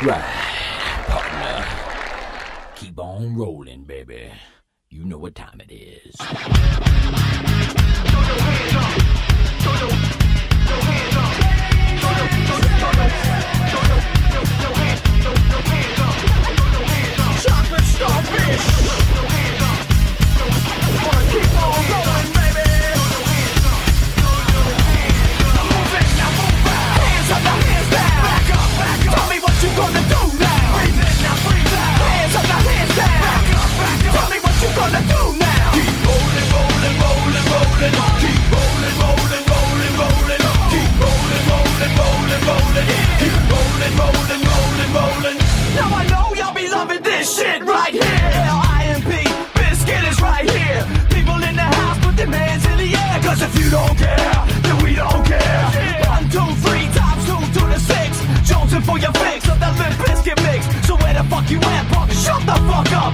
Right, partner. Keep on rolling, baby. You know what time it is. Throw your hands up. Throw your hands up. Throw your hands up. Chocolate starfish. Throw your hands up. Wanna keep on rolling, baby. Move it, now move out. Hands up, now hands down. Back up, back up. Tell me what you gonna do now. Breathe in, now breathe out. Hands up, now hands down. Back up, back up. Tell me what you gonna do now. Keep rolling, rolling, rolling, rolling. Keep rolling, rolling, rolling, rolling. Keep rolling, rolling, rolling, rolling. Keep rolling, rolling, rolling, rolling. Now I know y'all be loving this shit right here. L-I-M-P, Biscuit is right here. People in the house, put their hands in the air. Cause if you don't care, then we don't care. 1, 2, 3, times 2 to the 6. Jonesing for your fix of that Limp Bizkit mix. So where the fuck you at, punk? Shut the fuck up.